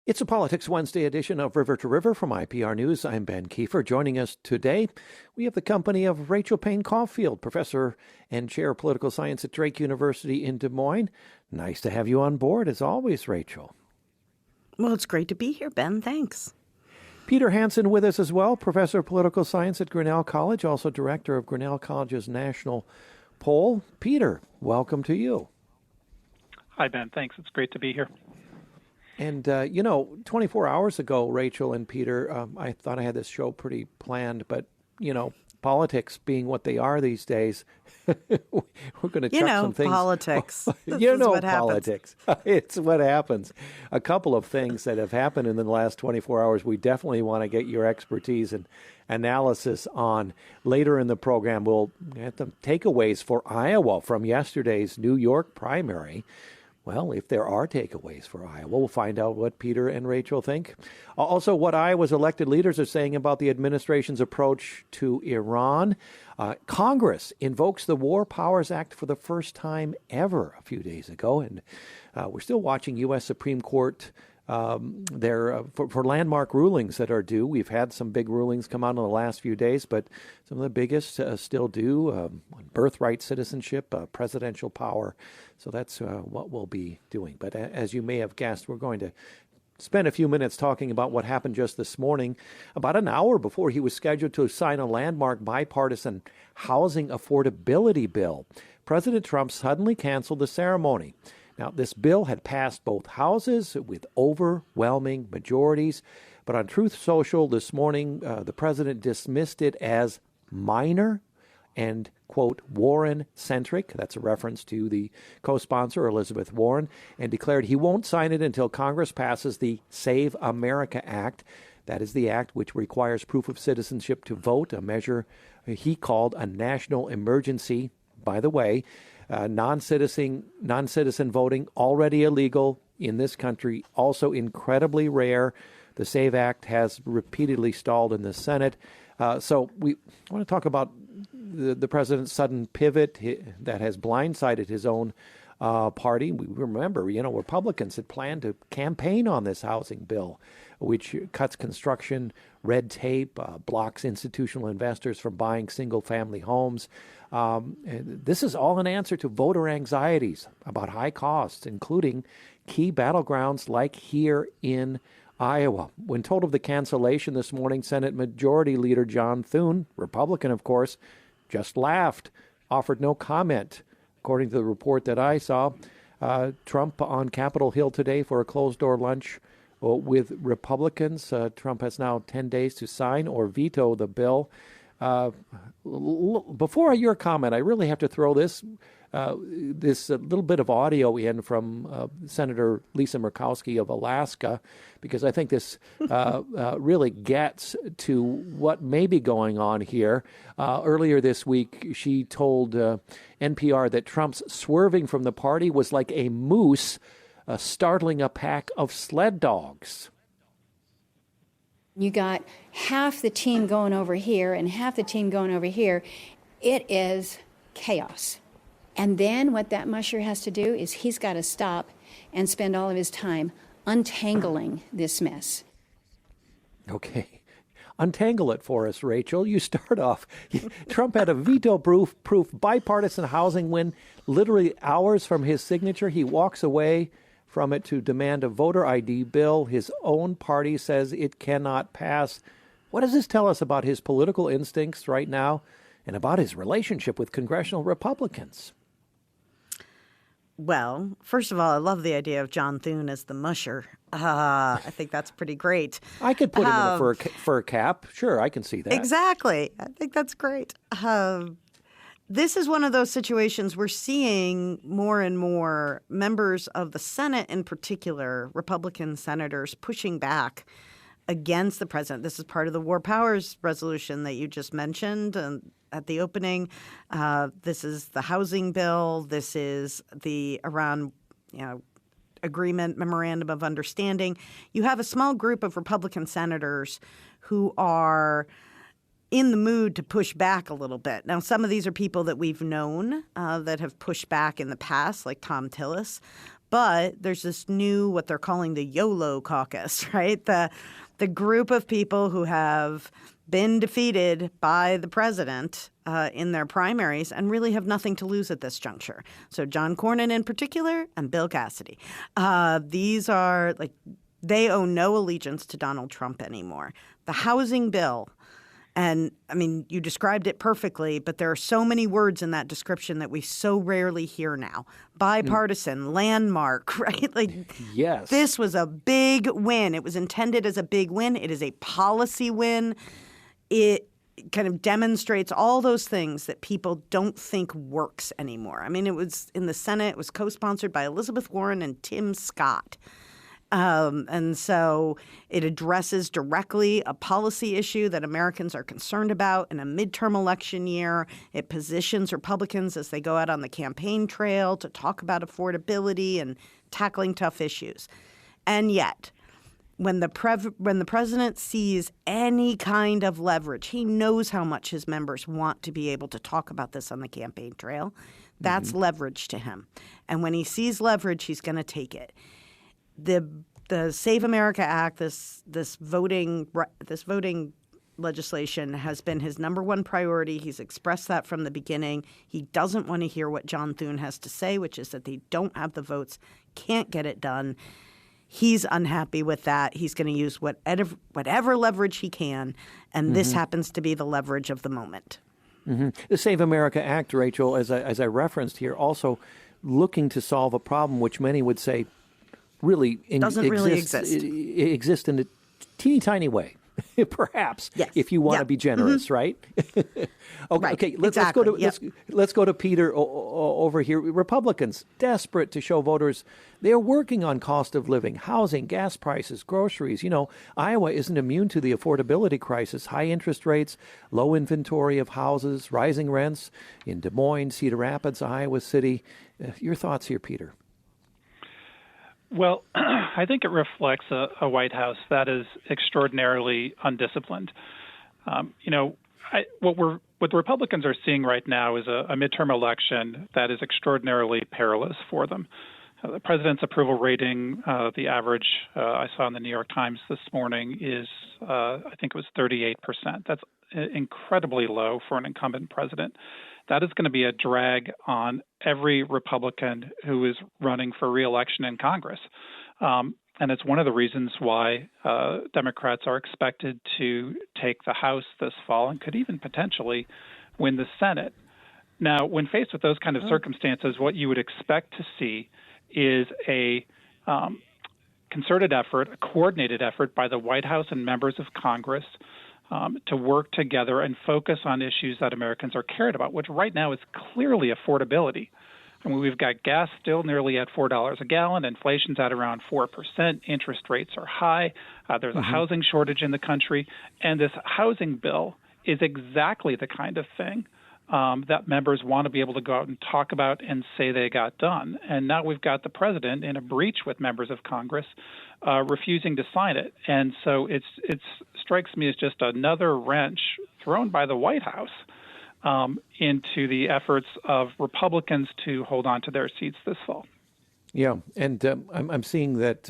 It's a Politics Wednesday edition of River to River from IPR News. I'm Ben Kiefer. Joining us today, we have the company of Rachel Payne Caulfield, professor and chair of political science at Drake University in Des Moines. Nice to have you on board, as always, Rachel. Well, it's great to be here, Ben. Thanks. Peter Hansen with us as well, professor of political science at Grinnell College, also director of Grinnell College's national poll. Peter, welcome to you. Hi, Ben. Thanks. It's great to be here. And, 24 hours ago, Rachel and Peter, I thought I had this show pretty planned, but, politics being what they are these days, we're going to chuck some things. Politics. Politics. It's what happens. A couple of things that have happened in the last 24 hours we definitely want to get your expertise and analysis on. Later in the program, we'll get the takeaways for Iowa from yesterday's New York primary. Well, if there are takeaways for Iowa, we'll find out what Peter and Rachel think. Also, what Iowa's elected leaders are saying about the administration's approach to Iran. Congress invokes the War Powers Act for the first time ever a few days ago, and we're still watching U.S. Supreme Court for landmark rulings that are due. We've had some big rulings come out in the last few days, but some of the biggest still due. Birthright citizenship, presidential power. So that's what we'll be doing. But as you may have guessed, we're going to spend a few minutes talking about what happened just this morning, about an hour before he was scheduled to sign a landmark bipartisan housing affordability bill. President Trump suddenly canceled the ceremony. Now, this bill had passed both houses with overwhelming majorities, but on Truth Social this morning, the president dismissed it as minor and, quote, Warren-centric. That's a reference to the co-sponsor, Elizabeth Warren, and declared he won't sign it until Congress passes the Save America Act. That is the act which requires proof of citizenship to vote, a measure he called a national emergency. By the way, non-citizen voting, already illegal in this country, also incredibly rare. The SAVE Act has repeatedly stalled in the Senate. So we want to talk about the president's sudden pivot that has blindsided his own party. We remember, Republicans had planned to campaign on this housing bill, which cuts construction red tape, blocks institutional investors from buying single-family homes. This is all an answer to voter anxieties about high costs, including key battlegrounds like here in Iowa. When told of the cancellation this morning, Senate Majority Leader John Thune, Republican of course, just laughed, offered no comment. According to the report that I saw, Trump on Capitol Hill today for a closed-door lunch with Republicans. Trump has now 10 days to sign or veto the bill. Before your comment, I really have to throw this little bit of audio in from Senator Lisa Murkowski of Alaska, because I think this really gets to what may be going on here. Earlier this week, she told NPR that Trump's swerving from the party was like a moose startling a pack of sled dogs. You got half the team going over here and half the team going over here. It is chaos. And then what that musher has to do is he's got to stop and spend all of his time untangling this mess. Okay. Untangle it for us, Rachel. You start off. Trump had a veto-proof bipartisan housing win literally hours from his signature. He walks away from it to demand a voter ID bill. His own party says it cannot pass. What does this tell us about his political instincts right now and about his relationship with congressional Republicans? Well, first of all, I love the idea of John Thune as the musher. I think that's pretty great. I could put him in a fur cap. Sure, I can see that. Exactly. I think that's great. This is one of those situations we're seeing more and more members of the Senate, in particular, Republican senators, pushing back against the president. This is part of the War Powers resolution that you just mentioned at the opening. This is the housing bill. This is the Iran, agreement, memorandum of understanding. You have a small group of Republican senators who are in the mood to push back a little bit. Now, some of these are people that we've known that have pushed back in the past, like Tom Tillis. But there's this new, what they're calling the YOLO caucus, right? The group of people who have been defeated by the president in their primaries and really have nothing to lose at this juncture. So John Cornyn in particular and Bill Cassidy. These are like, they owe no allegiance to Donald Trump anymore. The housing bill, and I mean, you described it perfectly, but there are so many words in that description that we so rarely hear now. Bipartisan, landmark, right? Like, yes. This was a big win. It was intended as a big win. It is a policy win. It kind of demonstrates all those things that people don't think works anymore. I mean, it was in the Senate. It was co-sponsored by Elizabeth Warren and Tim Scott. And so it addresses directly a policy issue that Americans are concerned about in a midterm election year. It positions Republicans as they go out on the campaign trail to talk about affordability and tackling tough issues. And yet, when the president sees any kind of leverage, he knows how much his members want to be able to talk about this on the campaign trail. That's leverage to him. And when he sees leverage, he's going to take it. The Save America Act, this voting legislation has been his number one priority. He's expressed that from the beginning. He doesn't want to hear what John Thune has to say, which is that they don't have the votes, can't get it done. He's unhappy with that. He's going to use whatever leverage he can, and this happens to be the leverage of the moment. The Save America Act, Rachel, as I referenced here, also looking to solve a problem which many would say really exist in a teeny tiny way, perhaps, yes. if you want to be generous, right? Okay. Let's go to Peter over here. Republicans desperate to show voters they're working on cost of living, housing, gas prices, groceries. You know, Iowa isn't immune to the affordability crisis. High interest rates, low inventory of houses, rising rents in Des Moines, Cedar Rapids, Iowa City. Your thoughts here, Peter? Well, I think it reflects a White House that is extraordinarily undisciplined. What the Republicans are seeing right now is a midterm election that is extraordinarily perilous for them. The president's approval rating, the average I saw in the New York Times this morning is, I think it was 38%. That's incredibly low for an incumbent president. That is going to be a drag on every Republican who is running for re-election in Congress. And it's one of the reasons why Democrats are expected to take the House this fall and could even potentially win the Senate. Now, when faced with those kind of circumstances, what you would expect to see is a concerted effort, a coordinated effort by the White House and members of Congress to work together and focus on issues that Americans are cared about, which right now is clearly affordability. I mean, we've got gas still nearly at $4 a gallon. Inflation's at around 4%. Interest rates are high. There's a housing shortage in the country. And this housing bill is exactly the kind of thing that members want to be able to go out and talk about and say they got done. And now we've got the president in a breach with members of Congress refusing to sign it. And so it strikes me as just another wrench thrown by the White House into the efforts of Republicans to hold on to their seats this fall. Yeah, and I'm seeing that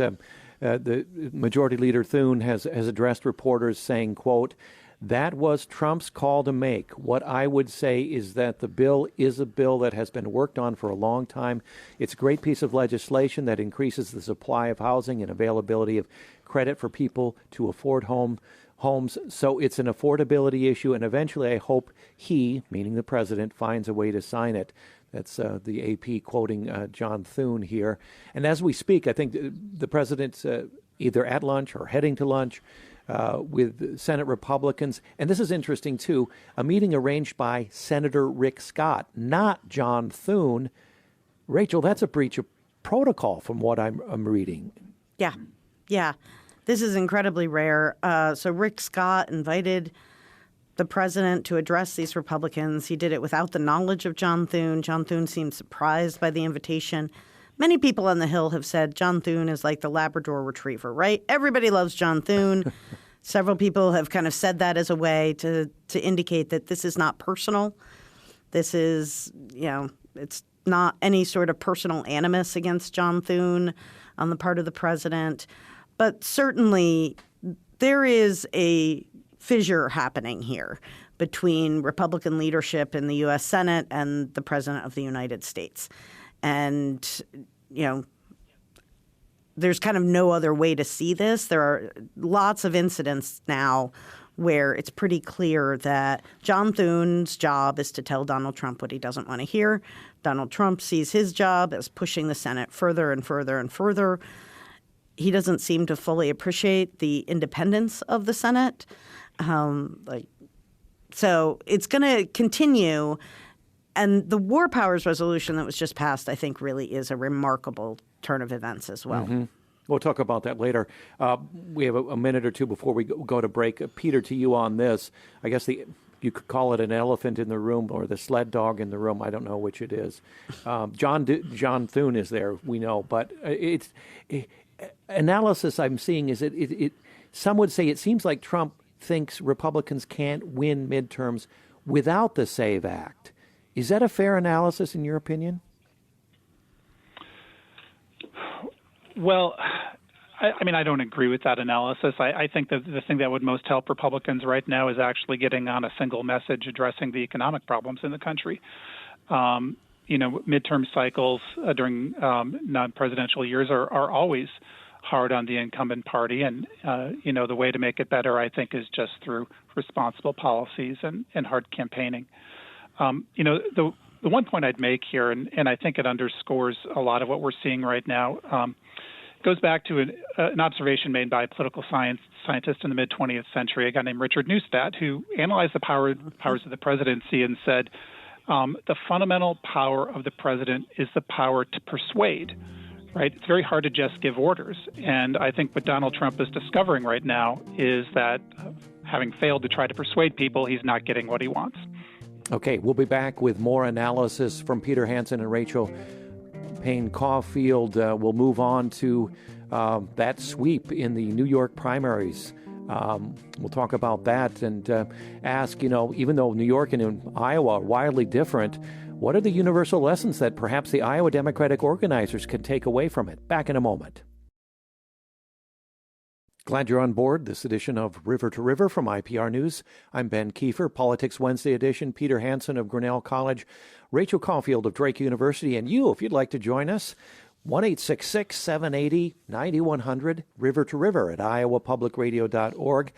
the Majority Leader Thune has addressed reporters saying, quote, "That was Trump's call to make. What I would say is that the bill is a bill that has been worked on for a long time. It's a great piece of legislation that increases the supply of housing and availability of credit for people to afford homes. So it's an affordability issue, and eventually I hope he, meaning the president, finds a way to sign it." That's the AP quoting John Thune here. And as we speak, I think the president's either at lunch or heading to lunch with Senate Republicans. And this is interesting, too, a meeting arranged by Senator Rick Scott, not John Thune. Rachel, that's a breach of protocol from what I'm reading. Yeah. This is incredibly rare. So Rick Scott invited the president to address these Republicans. He did it without the knowledge of John Thune. John Thune seemed surprised by the invitation. Many people on the Hill have said John Thune is like the Labrador Retriever, right? Everybody loves John Thune. Several people have kind of said that as a way to indicate that this is not personal. This is, it's not any sort of personal animus against John Thune on the part of the president. But certainly there is a fissure happening here between Republican leadership in the U.S. Senate and the President of the United States. And, there's kind of no other way to see this. There are lots of incidents now where it's pretty clear that John Thune's job is to tell Donald Trump what he doesn't want to hear. Donald Trump sees his job as pushing the Senate further and further and further. He doesn't seem to fully appreciate the independence of the Senate. So it's going to continue. And the War Powers Resolution that was just passed, I think, really is a remarkable turn of events as well. Mm-hmm. We'll talk about that later. We have a minute or two before we go to break. Peter, to you on this. I guess you could call it an elephant in the room or the sled dog in the room. I don't know which it is. John Thune is there, we know. But analysis I'm seeing is some would say it seems like Trump thinks Republicans can't win midterms without the SAVE Act. Is that a fair analysis in your opinion? Well, I don't agree with that analysis. I think that the thing that would most help Republicans right now is actually getting on a single message addressing the economic problems in the country. Midterm cycles during non-presidential years are always hard on the incumbent party. And, the way to make it better, I think, is just through responsible policies and hard campaigning. The one point I'd make here, and I think it underscores a lot of what we're seeing right now, goes back to an observation made by a political scientist in the mid-20th century, a guy named Richard Neustadt, who analyzed the powers of the presidency and said, the fundamental power of the president is the power to persuade, right? It's very hard to just give orders. And I think what Donald Trump is discovering right now is that having failed to try to persuade people, he's not getting what he wants. Okay, we'll be back with more analysis from Peter Hansen and Rachel Payne Caulfield. We'll move on to that sweep in the New York primaries. We'll talk about that and ask, even though New York and Iowa are wildly different, what are the universal lessons that perhaps the Iowa Democratic organizers can take away from it? Back in a moment. Glad you're on board this edition of River to River from IPR News. I'm Ben Kiefer, Politics Wednesday edition, Peter Hansen of Grinnell College, Rachel Caulfield of Drake University, and you, if you'd like to join us, 1-866-780-9100, River to River at iowapublicradio.org.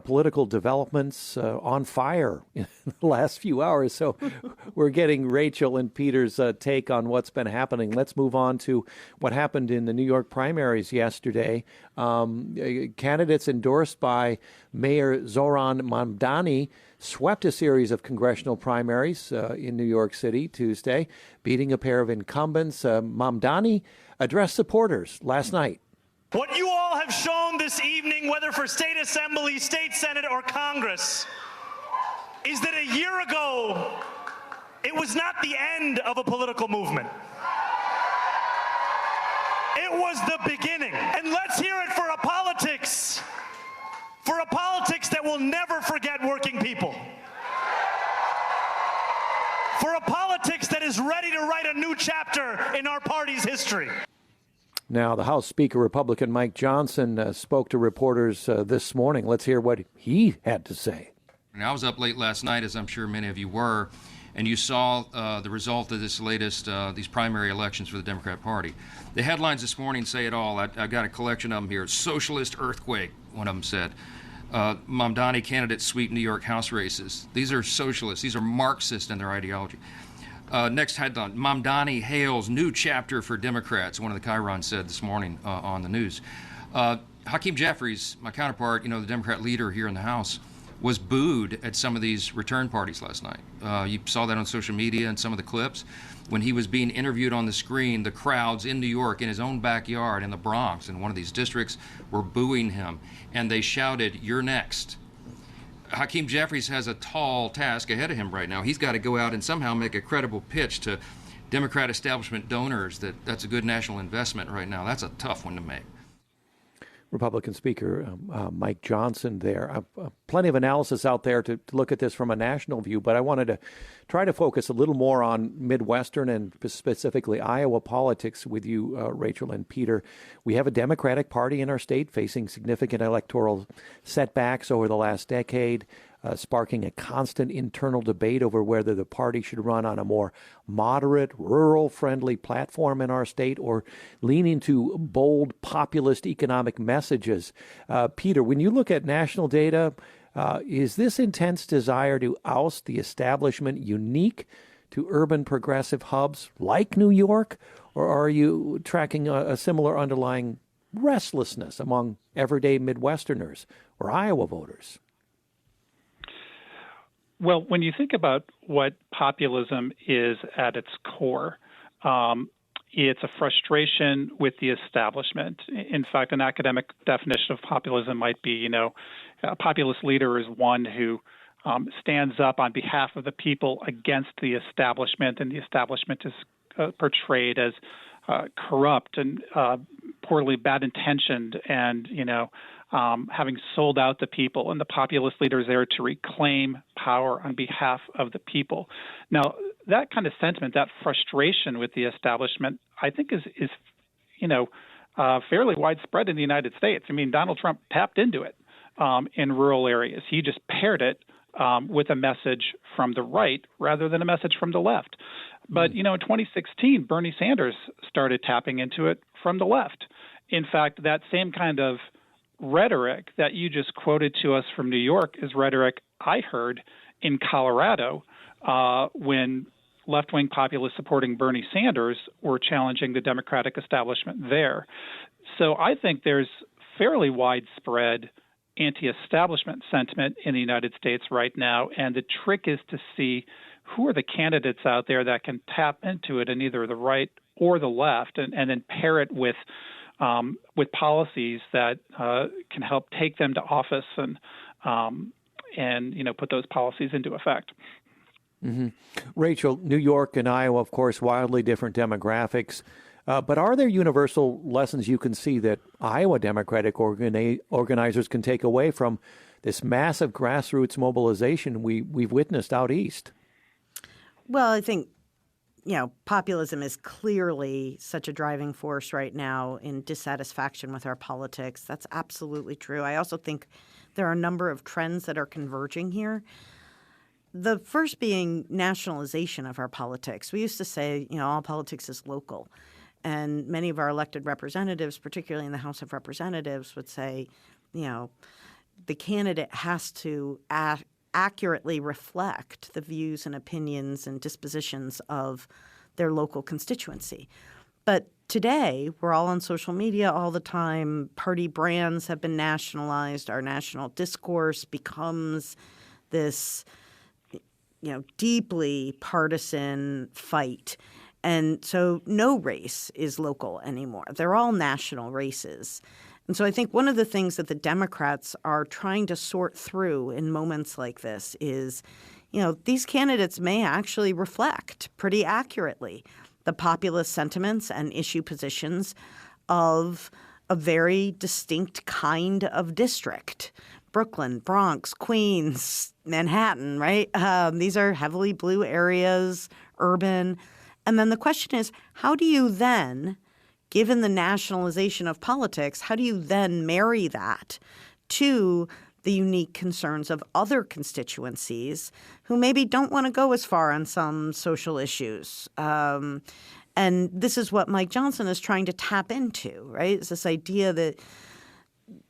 Political developments on fire in the last few hours. So we're getting Rachel and Peter's take on what's been happening. Let's move on to what happened in the New York primaries yesterday. Candidates endorsed by Mayor Zoran Mamdani swept a series of congressional primaries in New York City Tuesday, beating a pair of incumbents. Mamdani addressed supporters last night. What you all have shown this evening, whether for state assembly, state senate, or Congress, is that a year ago, it was not the end of a political movement. It was the beginning. And let's hear it for a politics that will never forget working people. For a politics that is ready to write a new chapter in our party's history. Now, the House Speaker, Republican Mike Johnson, spoke to reporters this morning. Let's hear what he had to say. I was up late last night, as I'm sure many of you were, and you saw the result of this latest, these primary elections for the Democrat Party. The headlines this morning say it all. I've got a collection of them here. Socialist earthquake, one of them said. Mamdani candidates sweep New York House races. These are socialists. These are Marxist in their ideology. Next headline, Mamdani hails new chapter for Democrats, one of the Chiron said this morning on the news. Hakeem Jeffries, my counterpart, the Democrat leader here in the House, was booed at some of these return parties last night. You saw that on social media and some of the clips. When he was being interviewed on the screen, the crowds in New York, in his own backyard in the Bronx, in one of these districts, were booing him. And they shouted, "You're next." Hakeem Jeffries has a tall task ahead of him right now. He's got to go out and somehow make a credible pitch to Democrat establishment donors that that's a good national investment right now. That's a tough one to make. Republican Speaker Mike Johnson there. Plenty of analysis out there to look at this from a national view, but I wanted to try to focus a little more on Midwestern and specifically Iowa politics with you, Rachel and Peter. We have a Democratic Party in our state facing significant electoral setbacks over the last decade, sparking a constant internal debate over whether the party should run on a more moderate, rural-friendly platform in our state or lean into bold, populist economic messages. Peter, when you look at national data, is this intense desire to oust the establishment unique to urban progressive hubs like New York, or are you tracking a similar underlying restlessness among everyday Midwesterners or Iowa voters? Well, when you think about what populism is at its core, it's a frustration with the establishment. In fact, an academic definition of populism might be, a populist leader is one who stands up on behalf of the people against the establishment, and the establishment is portrayed as corrupt and poorly bad intentioned and, having sold out the people, and the populist leader is there to reclaim power on behalf of the people. Now, that kind of sentiment, that frustration with the establishment, I think is fairly widespread in the United States. I mean, Donald Trump tapped into it in rural areas. He just paired it with a message from the right rather than a message from the left. But, in 2016, Bernie Sanders started tapping into it from the left. In fact, that same kind of rhetoric that you just quoted to us from New York is rhetoric I heard in Colorado when left-wing populists supporting Bernie Sanders were challenging the Democratic establishment there. So I think there's fairly widespread anti-establishment sentiment in the United States right now, and the trick is to see who are the candidates out there that can tap into it in either the right or the left, and then pair it with policies that can help take them to office and put those policies into effect. Mm-hmm. Rachel, New York and Iowa, of course, wildly different demographics. But are there universal lessons you can see that Iowa Democratic organizers can take away from this massive grassroots mobilization we've witnessed out east? Well, I think populism is clearly such a driving force right now in dissatisfaction with our politics. That's absolutely true. I also think there are a number of trends that are converging here. The first being nationalization of our politics. We used to say, all politics is local. And many of our elected representatives, particularly in the House of Representatives, would say, the candidate has to accurately reflect the views and opinions and dispositions of their local constituency. But today, we're all on social media all the time. Party brands have been nationalized. Our national discourse becomes this, deeply partisan fight. And so no race is local anymore. They're all national races. And so I think one of the things that the Democrats are trying to sort through in moments like this is, these candidates may actually reflect pretty accurately the populist sentiments and issue positions of a very distinct kind of district. Brooklyn, Bronx, Queens, Manhattan, right? These are heavily blue areas, urban. And then the question is, how do you then, given the nationalization of politics, how do you then marry that to the unique concerns of other constituencies who maybe don't want to go as far on some social issues? And this is what Mike Johnson is trying to tap into, right? It's this idea that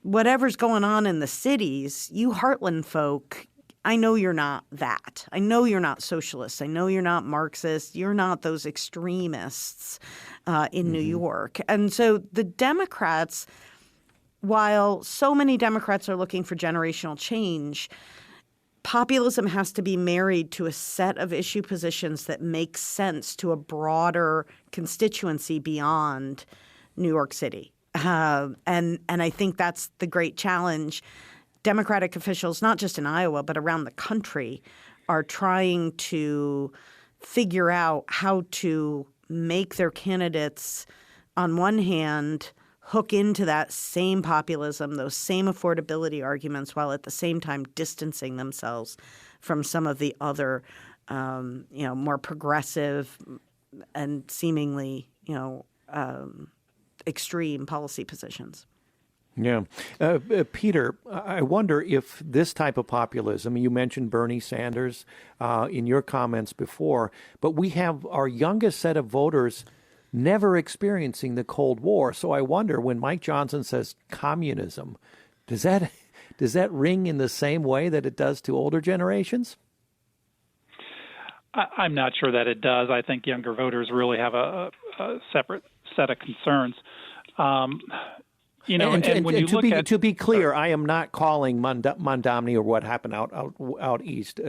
whatever's going on in the cities, you heartland folk, I know you're not that. I know you're not socialists. I know you're not Marxists. You're not those extremists in New York. And so the Democrats, while so many Democrats are looking for generational change, populism has to be married to a set of issue positions that make sense to a broader constituency beyond New York City. And I think that's the great challenge. Democratic officials, not just in Iowa, but around the country, are trying to figure out how to make their candidates, on one hand, hook into that same populism, those same affordability arguments, while at the same time distancing themselves from some of the other, more progressive and seemingly, extreme policy positions. Yeah. Peter, I wonder if this type of populism, you mentioned Bernie Sanders in your comments before, but we have our youngest set of voters never experiencing the Cold War. So I wonder, when Mike Johnson says communism, does that ring in the same way that it does to older generations? I'm not sure that it does. I think younger voters really have a separate set of concerns. To be clear, I am not calling Mondomny or what happened out east,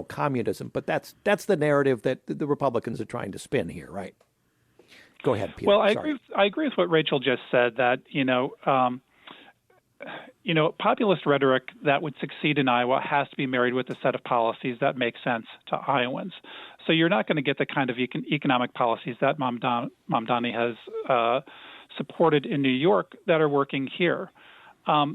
communism. But that's the narrative that the Republicans are trying to spin here, right? Go ahead, Peter. Well, I agree with what Rachel just said. That populist rhetoric that would succeed in Iowa has to be married with a set of policies that make sense to Iowans. So you're not going to get the kind of economic policies that Mamdani has supported in New York that are working here. I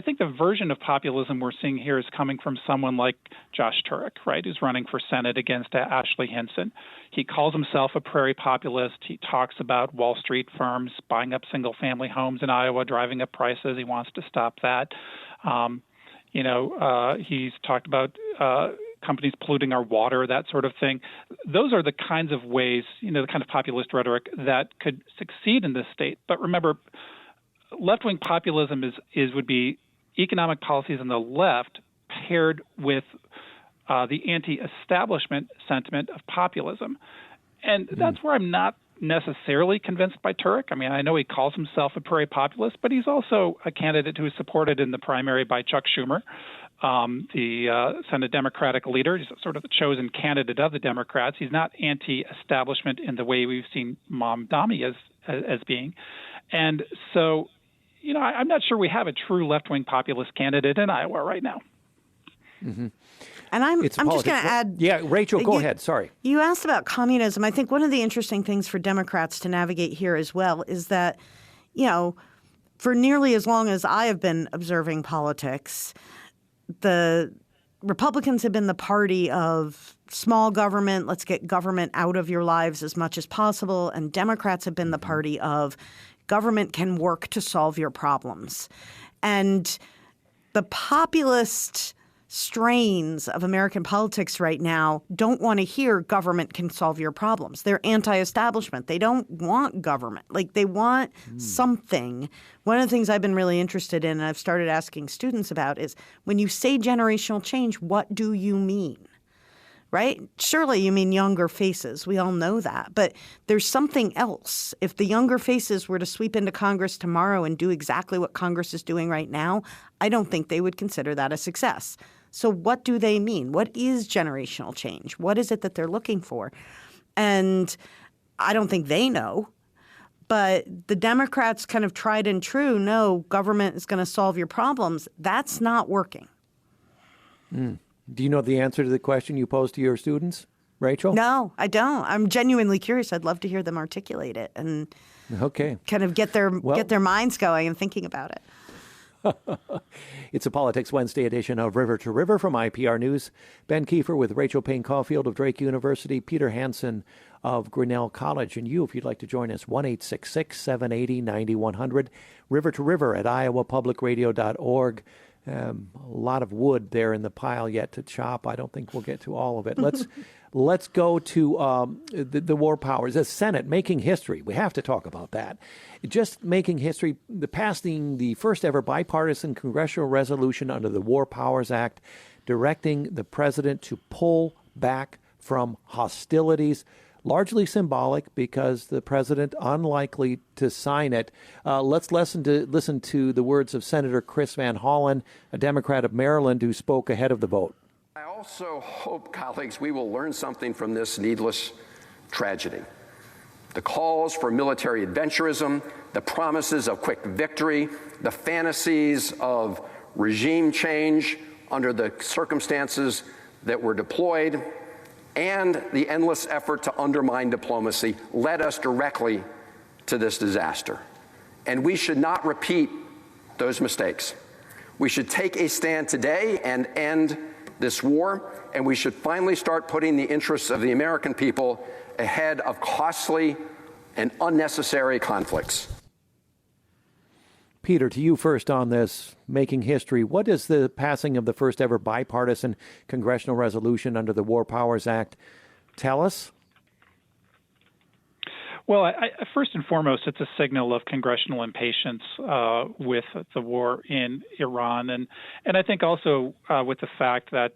think the version of populism we're seeing here is coming from someone like Josh Turek, right, who's running for Senate against Ashley Hinson. He calls himself a prairie populist. He talks about Wall Street firms buying up single-family homes in Iowa, driving up prices. He wants to stop that. He's talked about companies polluting our water, that sort of thing. Those are the kinds of ways, the kind of populist rhetoric that could succeed in this state. But remember, left-wing populism would be economic policies on the left paired with the anti-establishment sentiment of populism. And that's where I'm not necessarily convinced by Turek. I mean, I know he calls himself a prairie populist, but he's also a candidate who was supported in the primary by Chuck Schumer, the Senate Democratic leader. He's sort of the chosen candidate of the Democrats. He's not anti-establishment in the way we've seen Mamdani as being. And so, I'm not sure we have a true left-wing populist candidate in Iowa right now. Mm-hmm. And I'm just going to add... Yeah, Rachel, go ahead. Sorry. You asked about communism. I think one of the interesting things for Democrats to navigate here as well is that, for nearly as long as I have been observing politics, the Republicans have been the party of small government, let's get government out of your lives as much as possible, and Democrats have been the party of government can work to solve your problems. And the populist strains of American politics right now don't want to hear government can solve your problems. They're anti-establishment. They don't want government. They want something. One of the things I've been really interested in and I've started asking students about is when you say generational change, what do you mean? Right? Surely you mean younger faces. We all know that. But there's something else. If the younger faces were to sweep into Congress tomorrow and do exactly what Congress is doing right now, I don't think they would consider that a success. So what do they mean? What is generational change? What is it that they're looking for? And I don't think they know. But the Democrats kind of tried and true, no, government is going to solve your problems. That's not working. Do you know the answer to the question you posed to your students, Rachel? No, I don't. I'm genuinely curious. I'd love to hear them articulate it and kind of get their minds going and thinking about it. It's a Politics Wednesday edition of River to River from IPR News. Ben Kiefer with Rachel Payne Caulfield of Drake University, Peter Hansen of Grinnell College. And you, if you'd like to join us, 1-866-780-9100. River to River at iowapublicradio.org. A lot of wood there in the pile yet to chop. I don't think we'll get to all of it. Let's go to the war powers. The Senate making history. We have to talk about that. Just making history, passing the first ever bipartisan congressional resolution under the War Powers Act, directing the president to pull back from hostilities. Largely symbolic because the president unlikely to sign it. Let's listen to the words of Senator Chris Van Hollen, a Democrat of Maryland, who spoke ahead of the vote. I also hope, colleagues, we will learn something from this needless tragedy. The calls for military adventurism, the promises of quick victory, the fantasies of regime change under the circumstances that were deployed, and the endless effort to undermine diplomacy led us directly to this disaster. and we should not repeat those mistakes. We should take a stand today and end this war, and we should finally start putting the interests of the American people ahead of costly and unnecessary conflicts. Peter, to you first on this, making history. What does the passing of the first ever bipartisan congressional resolution under the War Powers Act tell us? Well, first and foremost, it's a signal of congressional impatience with the war in Iran, and I think also with the fact that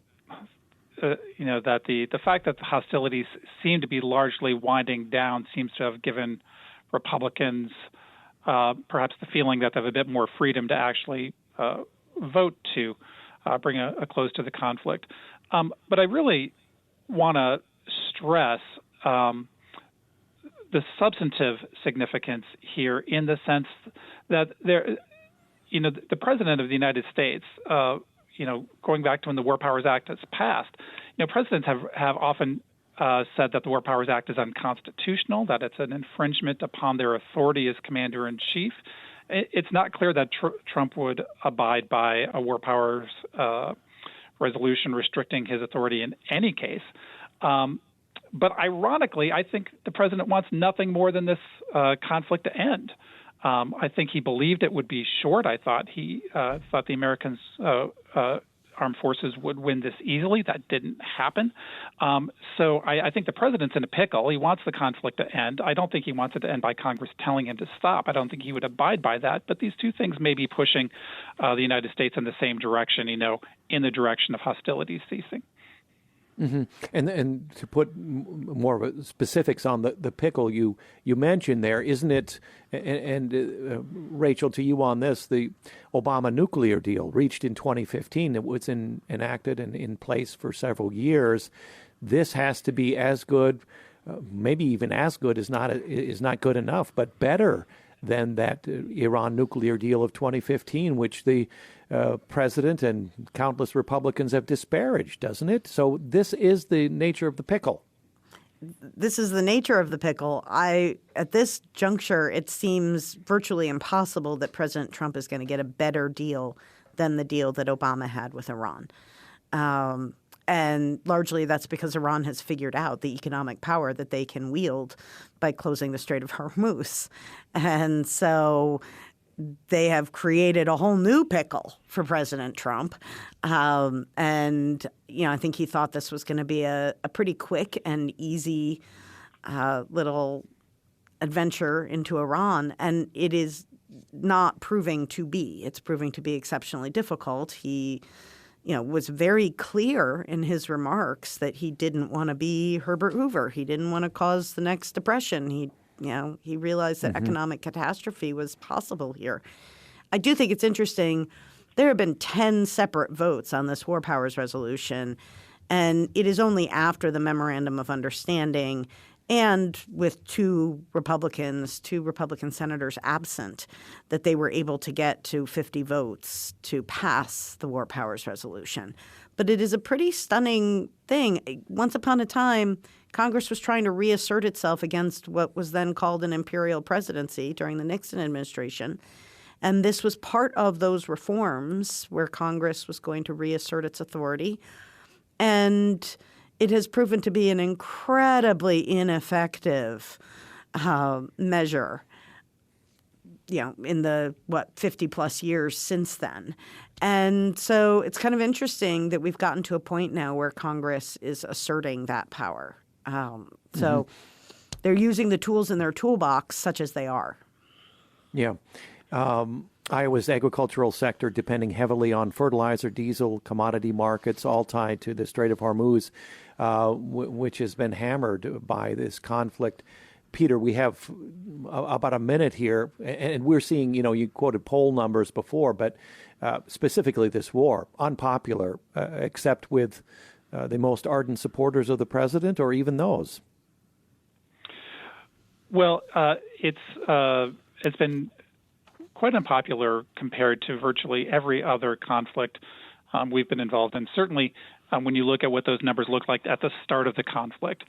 that the fact that the hostilities seem to be largely winding down seems to have given Republicans perhaps the feeling that they have a bit more freedom to actually vote to bring a close to the conflict. But I really want to stress the substantive significance here, in the sense that the President of the United States, going back to when the War Powers Act was passed, presidents have often said that the War Powers Act is unconstitutional, that it's an infringement upon their authority as commander-in-chief. It's not clear that Trump would abide by a War Powers resolution restricting his authority in any case. But ironically, I think the president wants nothing more than this conflict to end. I think he believed it would be short. I thought he thought the Americans' armed forces would win this easily. That didn't happen. So I think the president's in a pickle. He wants the conflict to end. I don't think he wants it to end by Congress telling him to stop. I don't think he would abide by that. But these two things may be pushing the United States in the same direction, in the direction of hostilities ceasing. Mm-hmm. And to put more specifics on the pickle you mentioned there, isn't it? And Rachel, to you on this, the Obama nuclear deal reached in 2015. It was enacted and in place for several years. This has to be as good, maybe even as good is not good enough, but better than that Iran nuclear deal of 2015, which the president and countless Republicans have disparaged, doesn't it? So this is the nature of the pickle. This is the nature of the pickle. At this juncture, it seems virtually impossible that President Trump is going to get a better deal than the deal that Obama had with Iran. And largely that's because Iran has figured out the economic power that they can wield by closing the Strait of Hormuz. And so they have created a whole new pickle for President Trump. And I think he thought this was going to be a pretty quick and easy little adventure into Iran. And it is not proving to be. It's proving to be exceptionally difficult. He was very clear in his remarks that he didn't want to be Herbert Hoover. He didn't want to cause the next depression. He realized that economic catastrophe was possible here. I do think it's interesting. There have been 10 separate votes on this War Powers resolution, and it is only after the Memorandum of Understanding and with two Republican senators absent that they were able to get to 50 votes to pass the War Powers resolution. But it is a pretty stunning thing. Once upon a time, Congress was trying to reassert itself against what was then called an imperial presidency during the Nixon administration. And this was part of those reforms where Congress was going to reassert its authority. And it has proven to be an incredibly ineffective measure, in the, 50-plus years since then. And so it's kind of interesting that we've gotten to a point now where Congress is asserting that power. So they're using the tools in their toolbox such as they are. Yeah. Iowa's agricultural sector depending heavily on fertilizer, diesel, commodity markets, all tied to the Strait of Hormuz, which has been hammered by this conflict. Peter, we have about a minute here, and we're seeing, you quoted poll numbers before, but specifically this war, unpopular, except with the most ardent supporters of the president, or even those? Well, it's been quite unpopular compared to virtually every other conflict we've been involved in. Certainly, when you look at what those numbers look like at the start of the conflict.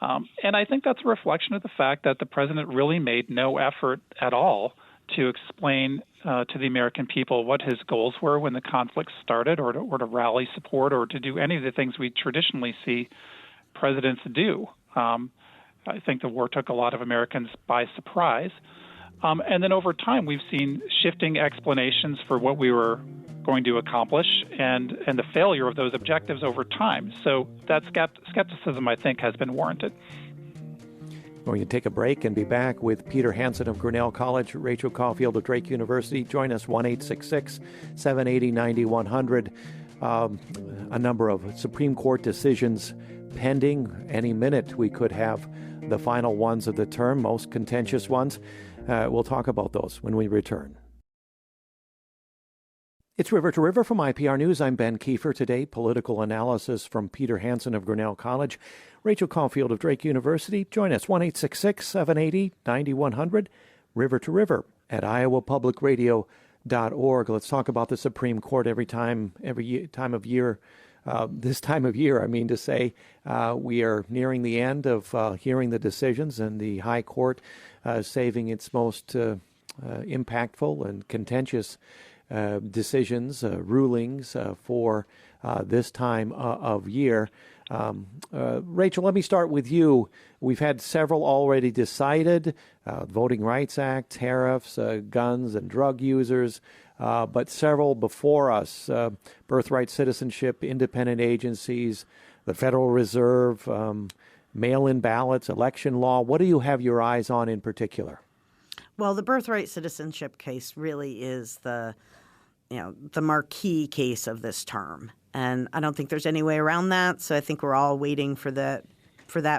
And I think that's a reflection of the fact that the president really made no effort at all to explain to the American people what his goals were when the conflict started, or to rally support, or to do any of the things we traditionally see presidents do. I think the war took a lot of Americans by surprise. And then over time, we've seen shifting explanations for what we were going to accomplish and the failure of those objectives over time. So that skepticism, I think, has been warranted. We're going to take a break and be back with Peter Hansen of Grinnell College, Rachel Caulfield of Drake University. Join us, 1-866-780-9100. A number of Supreme Court decisions pending. Any minute we could have the final ones of the term, most contentious ones. We'll talk about those when we return. It's River to River from IPR News. I'm Ben Kiefer. Today, political analysis from Peter Hansen of Grinnell College, Rachel Caulfield of Drake University. Join us, 1-866-780-9100, River to River at iowapublicradio.org. Let's talk about the Supreme Court every time of year. This time of year, I mean to say, we are nearing the end of hearing the decisions, and the High Court saving its most impactful and contentious decisions, rulings for this time of year. Rachel, let me start with you. We've had several already decided, Voting Rights Act, tariffs, guns and drug users, but several before us, birthright citizenship, independent agencies, the Federal Reserve, mail-in ballots, election law. What do you have your eyes on in particular? Well, the birthright citizenship case really is the marquee case of this term. And I don't think there's any way around that. So I think we're all waiting for that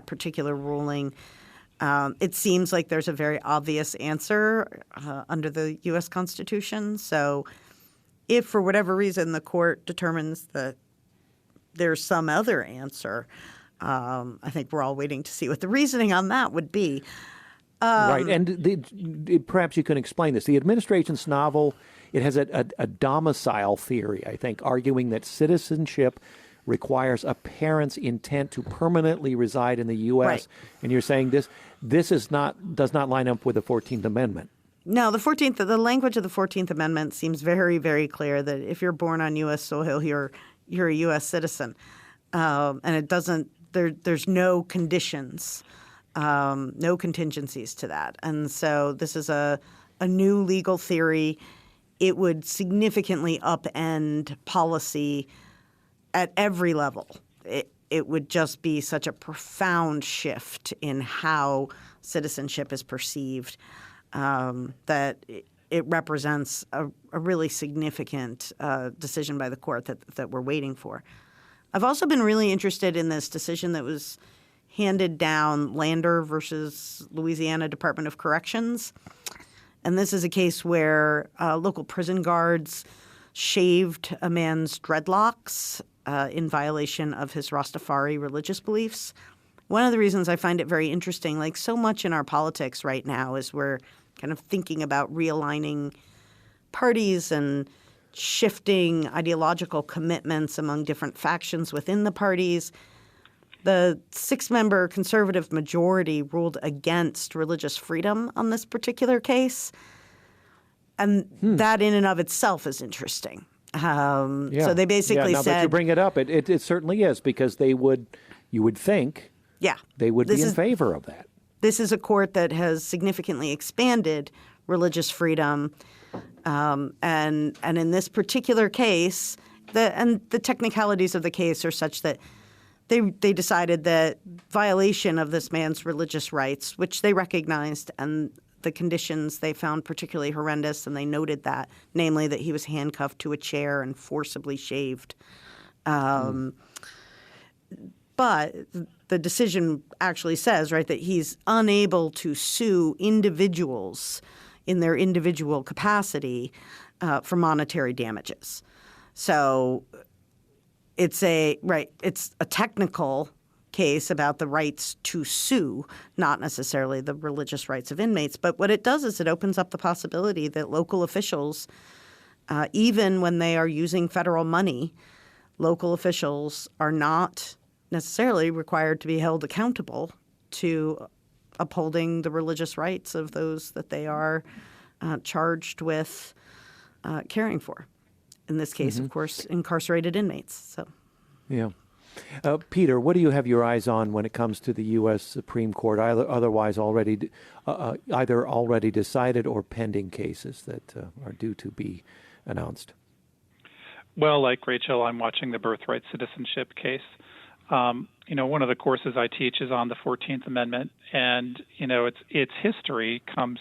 particular ruling. It seems like there's a very obvious answer under the U.S. Constitution. So if for whatever reason the court determines that there's some other answer, I think we're all waiting to see what the reasoning on that would be. Right. And perhaps you can explain this. The administration's novel, it has a domicile theory, I think, arguing that citizenship requires a parent's intent to permanently reside in the U.S. Right. And you're saying this does not line up with the 14th Amendment. No, the language of the 14th Amendment seems very, very clear that if you're born on U.S. soil, you're a U.S. citizen. And it doesn't, there's no conditions, no contingencies to that. And so this is a new legal theory. It would significantly upend policy at every level. It would just be such a profound shift in how citizenship is perceived that it represents a really significant decision by the court that we're waiting for. I've also been really interested in this decision that was handed down, Lander versus Louisiana Department of Corrections. And this is a case where local prison guards shaved a man's dreadlocks in violation of his Rastafari religious beliefs. One of the reasons I find it very interesting, like so much in our politics right now, is we're kind of thinking about realigning parties and shifting ideological commitments among different factions within the parties. The 6-member conservative majority ruled against religious freedom on this particular case. And that in and of itself is interesting. So they basically now said— that you bring it up, it certainly is, because you would think they would be in favor of that. This is a court that has significantly expanded religious freedom. And in this particular case, the technicalities of the case are such that they decided that violation of this man's religious rights, which they recognized, and the conditions they found particularly horrendous, and they noted that, namely that he was handcuffed to a chair and forcibly shaved. But the decision actually says, right, that he's unable to sue individuals in their individual capacity for monetary damages. So it's a technical case about the rights to sue, not necessarily the religious rights of inmates. But what it does is it opens up the possibility that local officials, even when they are using federal money, local officials are not necessarily required to be held accountable to upholding the religious rights of those that they are charged with caring for. In this case, of course, incarcerated inmates. So, yeah. Peter, what do you have your eyes on when it comes to the U.S. Supreme Court, either already decided or pending cases that are due to be announced? Well, like Rachel, I'm watching the birthright citizenship case. One of the courses I teach is on the 14th Amendment, and its history comes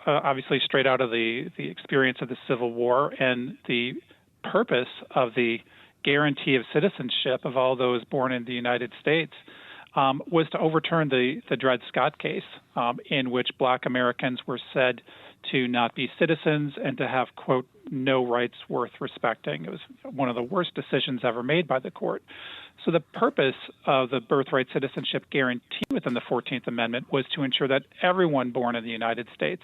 obviously straight out of the experience of the Civil War, and the purpose of the guarantee of citizenship of all those born in the United States was to overturn the Dred Scott case, in which Black Americans were said to not be citizens and to have, quote, no rights worth respecting. It was one of the worst decisions ever made by the court. So the purpose of the birthright citizenship guarantee within the 14th Amendment was to ensure that everyone born in the United States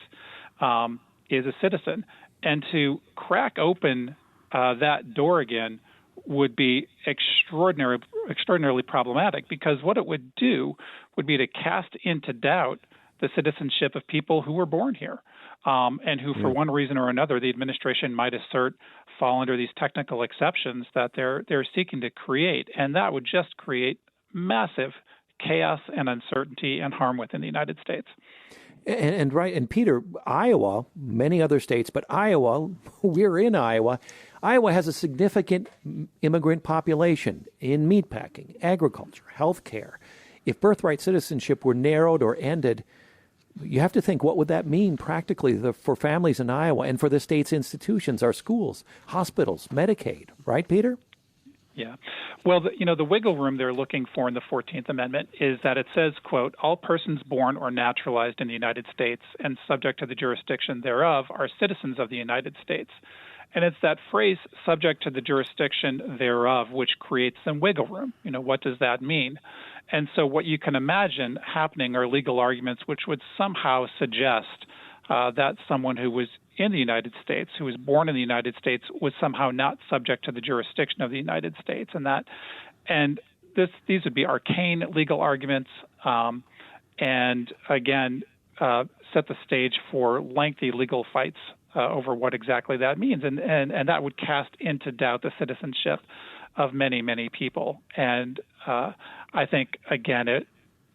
is a citizen. And to crack open that door again would be extraordinarily problematic, because what it would do would be to cast into doubt the citizenship of people who were born here, and who, for one reason or another, the administration might assert fall under these technical exceptions that they're seeking to create, and that would just create massive chaos and uncertainty and harm within the United States. And Peter, Iowa, many other states, but Iowa, we're in Iowa. Iowa has a significant immigrant population in meatpacking, agriculture, healthcare. If birthright citizenship were narrowed or ended, you have to think, what would that mean practically for families in Iowa and for the state's institutions, our schools, hospitals, Medicaid, right, Peter? Yeah. Well, the wiggle room they're looking for in the 14th Amendment is that it says, quote, all persons born or naturalized in the United States and subject to the jurisdiction thereof are citizens of the United States. And it's that phrase, subject to the jurisdiction thereof, which creates some wiggle room. What does that mean? And so what you can imagine happening are legal arguments which would somehow suggest that someone who was in the United States, who was born in the United States, was somehow not subject to the jurisdiction of the United States. These would be arcane legal arguments, and again, set the stage for lengthy legal fights over what exactly that means, and that would cast into doubt the citizenship of many, many people. And I think, again, it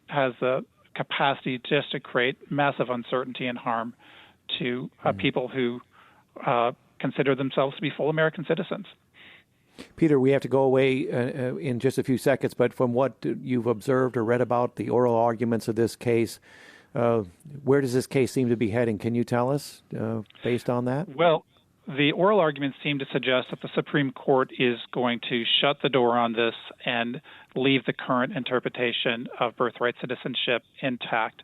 has the capacity just to create massive uncertainty and harm to people who consider themselves to be full American citizens. Peter, we have to go away in just a few seconds, but from what you've observed or read about the oral arguments of this case, where does this case seem to be heading? Can you tell us based on that? Well, the oral arguments seem to suggest that the Supreme Court is going to shut the door on this and leave the current interpretation of birthright citizenship intact.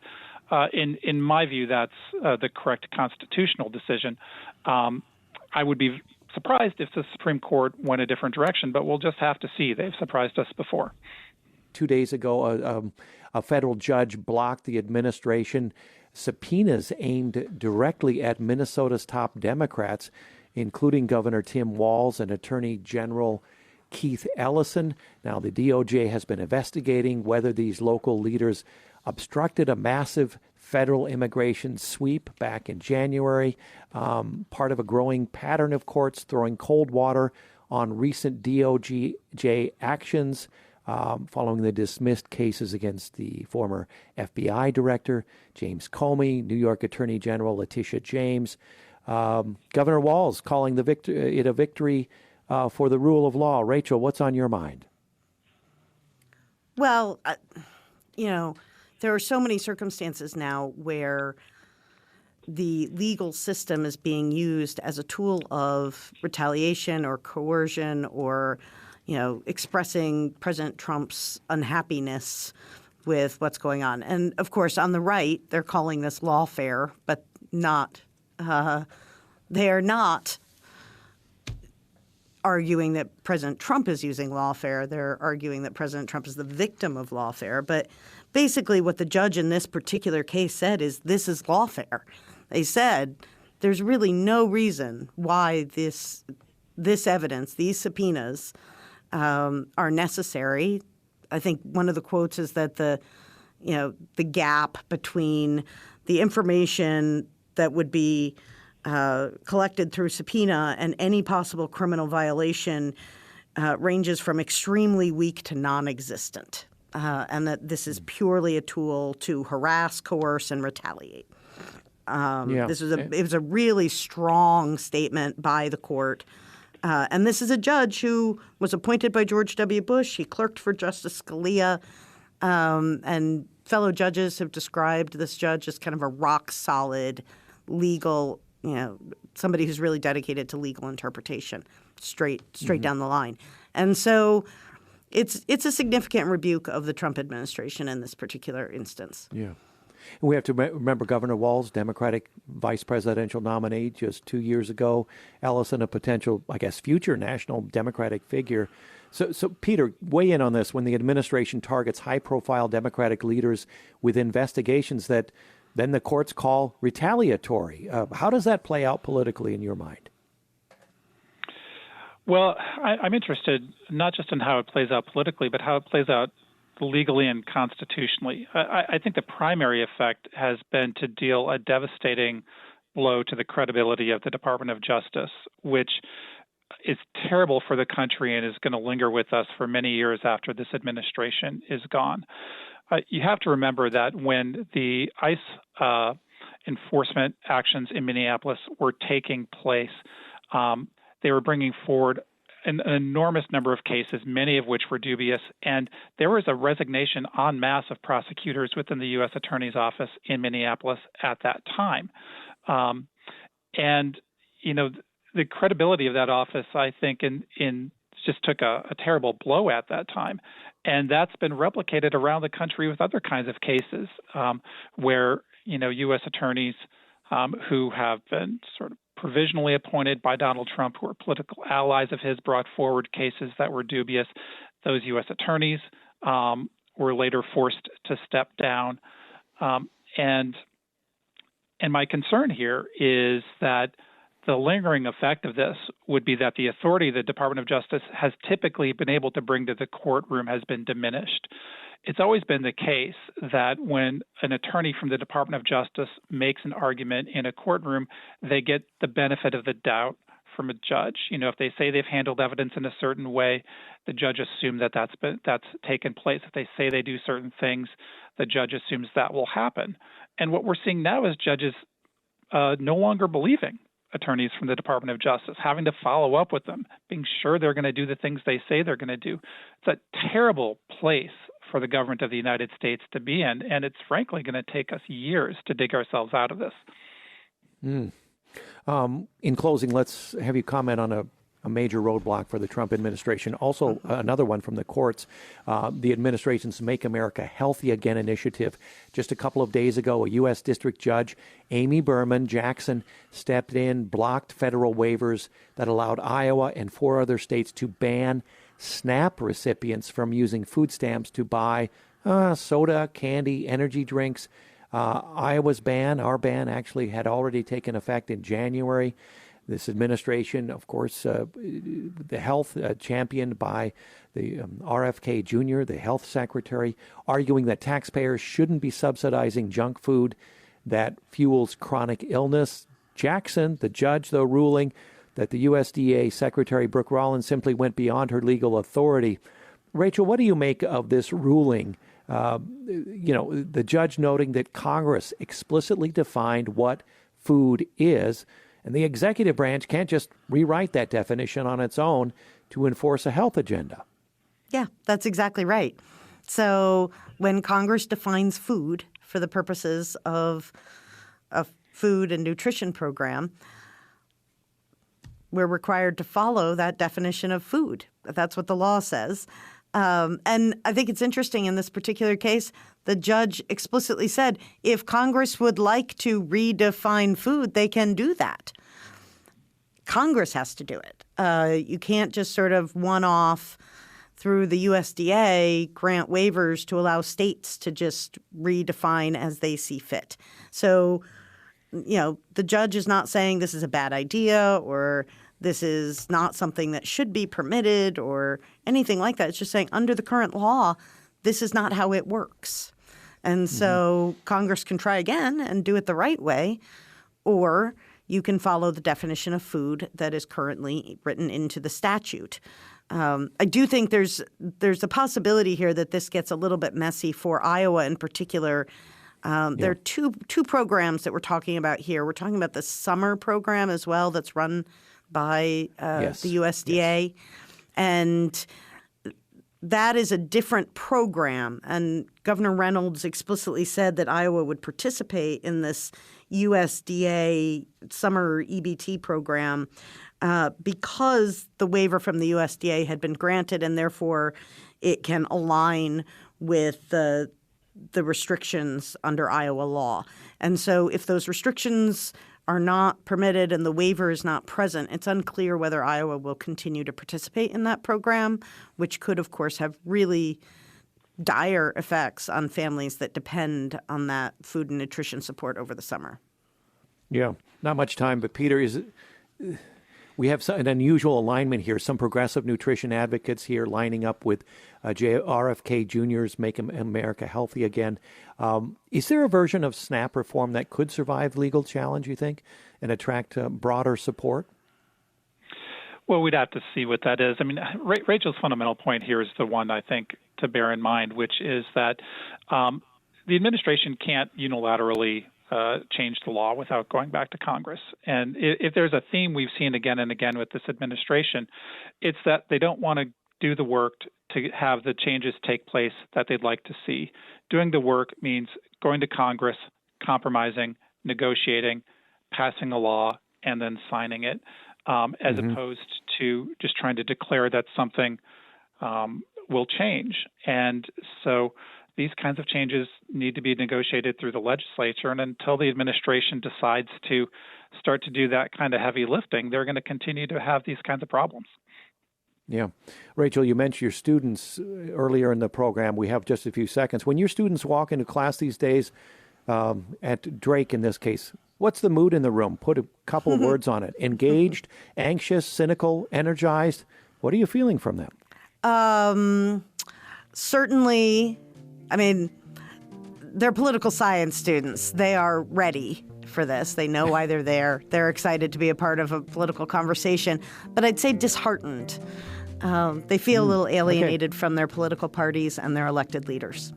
In my view, that's the correct constitutional decision. I would be surprised if the Supreme Court went a different direction, but we'll just have to see. They've surprised us before. 2 days ago, a federal judge blocked the administration subpoenas aimed directly at Minnesota's top Democrats, including Governor Tim Walz and Attorney General Keith Ellison. Now, the DOJ has been investigating whether these local leaders obstructed a massive federal immigration sweep back in January, part of a growing pattern of courts throwing cold water on recent DOJ actions following the dismissed cases against the former FBI director, James Comey, New York Attorney General Letitia James. Governor Walz calling it a victory for the rule of law. Rachel, what's on your mind? Well, there are so many circumstances now where the legal system is being used as a tool of retaliation or coercion or, expressing President Trump's unhappiness with what's going on. And, of course, on the right, they're calling this lawfare, but they are not arguing that President Trump is using lawfare. They're arguing that President Trump is the victim of lawfare. But basically what the judge in this particular case said is this is lawfare. They said there's really no reason why this evidence, these subpoenas, are necessary. I think one of the quotes is that the gap between the information that would be collected through subpoena, and any possible criminal violation ranges from extremely weak to non-existent, and that this is purely a tool to harass, coerce, and retaliate. It was a really strong statement by the court. And this is a judge who was appointed by George W. Bush. He clerked for Justice Scalia. And fellow judges have described this judge as kind of a rock-solid legal, somebody who's really dedicated to legal interpretation, straight down the line. And so it's a significant rebuke of the Trump administration in this particular instance. Yeah. And we have to remember Governor Walz, Democratic vice presidential nominee just 2 years ago. Ellison, a potential, future national Democratic figure. So Peter, weigh in on this. When the administration targets high-profile Democratic leaders with investigations that then the courts call retaliatory, how does that play out politically in your mind? Well, I'm interested not just in how it plays out politically, but how it plays out legally and constitutionally. I think the primary effect has been to deal a devastating blow to the credibility of the Department of Justice, which is terrible for the country and is going to linger with us for many years after this administration is gone. You have to remember that when the ICE enforcement actions in Minneapolis were taking place, they were bringing forward an enormous number of cases, many of which were dubious, and there was a resignation en masse of prosecutors within the U.S. Attorney's Office in Minneapolis at that time. The credibility of that office, I think, just took a terrible blow at that time. And that's been replicated around the country with other kinds of cases where, U.S. attorneys who have been sort of provisionally appointed by Donald Trump, who are political allies of his, brought forward cases that were dubious. Those U.S. attorneys were later forced to step down. And my concern here is that the lingering effect of this would be that the authority the Department of Justice has typically been able to bring to the courtroom has been diminished. It's always been the case that when an attorney from the Department of Justice makes an argument in a courtroom, they get the benefit of the doubt from a judge. If they say they've handled evidence in a certain way, the judge assumes that's taken place. If they say they do certain things, the judge assumes that will happen. And what we're seeing now is judges no longer believing attorneys from the Department of Justice, having to follow up with them, being sure they're going to do the things they say they're going to do. It's a terrible place for the government of the United States to be in, and it's frankly going to take us years to dig ourselves out of this. In closing, let's have you comment on a major roadblock for the Trump administration. Also, another one from the courts, the administration's Make America Healthy Again initiative. Just a couple of days ago, a U.S. District Judge, Amy Berman Jackson, stepped in, blocked federal waivers that allowed Iowa and 4 other states to ban SNAP recipients from using food stamps to buy soda, candy, energy drinks. Iowa's ban, our ban, actually had already taken effect in January. This administration, of course, the health championed by the RFK Jr., the health secretary, arguing that taxpayers shouldn't be subsidizing junk food that fuels chronic illness. Jackson, the judge, though, ruling that the USDA Secretary Brooke Rollins simply went beyond her legal authority. Rachel, what do you make of this ruling? The judge noting that Congress explicitly defined what food is, and the executive branch can't just rewrite that definition on its own to enforce a health agenda. Yeah, that's exactly right. So when Congress defines food for the purposes of a food and nutrition program, we're required to follow that definition of food. That's what the law says. And I think it's interesting in this particular case, the judge explicitly said, if Congress would like to redefine food, they can do that. Congress has to do it. You can't just sort of one-off through the USDA grant waivers to allow states to just redefine as they see fit. So, the judge is not saying this is a bad idea or this is not something that should be permitted or anything like that. It's just saying under the current law, this is not how it works. And so Congress can try again and do it the right way. or you can follow the definition of food that is currently written into the statute. I do think there's a possibility here that this gets a little bit messy for Iowa in particular. There are two programs that we're talking about here. We're talking about the summer program as well that's run by the USDA. And that is a different program. And Governor Reynolds explicitly said that Iowa would participate in this USDA summer EBT program because the waiver from the USDA had been granted, and therefore it can align with the restrictions under Iowa law. And so if those restrictions are not permitted and the waiver is not present, it's unclear whether Iowa will continue to participate in that program, which could, of course, have really dire effects on families that depend on that food and nutrition support over the summer. Yeah, not much time, but Peter, we have an unusual alignment here. Some progressive nutrition advocates here lining up with RFK Jr.'s Make America Healthy Again. Is there a version of SNAP reform that could survive legal challenge, you think, and attract broader support? Well, we'd have to see what that is. I mean, Rachel's fundamental point here is the one I think to bear in mind, which is that the administration can't unilaterally change the law without going back to Congress. And if there's a theme we've seen again and again with this administration, it's that they don't want to do the work to have the changes take place that they'd like to see. Doing the work means going to Congress, compromising, negotiating, passing a law, and then signing it, as opposed to just trying to declare that something will change. And so these kinds of changes need to be negotiated through the legislature. And until the administration decides to start to do that kind of heavy lifting, they're going to continue to have these kinds of problems. Yeah. Rachel, you mentioned your students earlier in the program. We have just a few seconds. When your students walk into class these days, at Drake in this case, what's the mood in the room? Put a couple of words on it. Engaged, anxious, cynical, energized. What are you feeling from them? Certainly, I mean, they're political science students. They are ready for this. They know why they're there. They're excited to be a part of a political conversation. But I'd say disheartened. They feel a little alienated from their political parties and their elected leaders.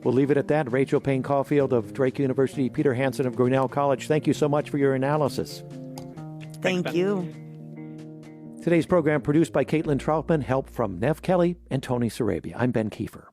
We'll leave it at that. Rachel Payne Caulfield of Drake University, Peter Hansen of Grinnell College, thank you so much for your analysis. Thank you. Today's program produced by Caitlin Troutman, help from Nev Kelly and Tony Sarabia. I'm Ben Kiefer.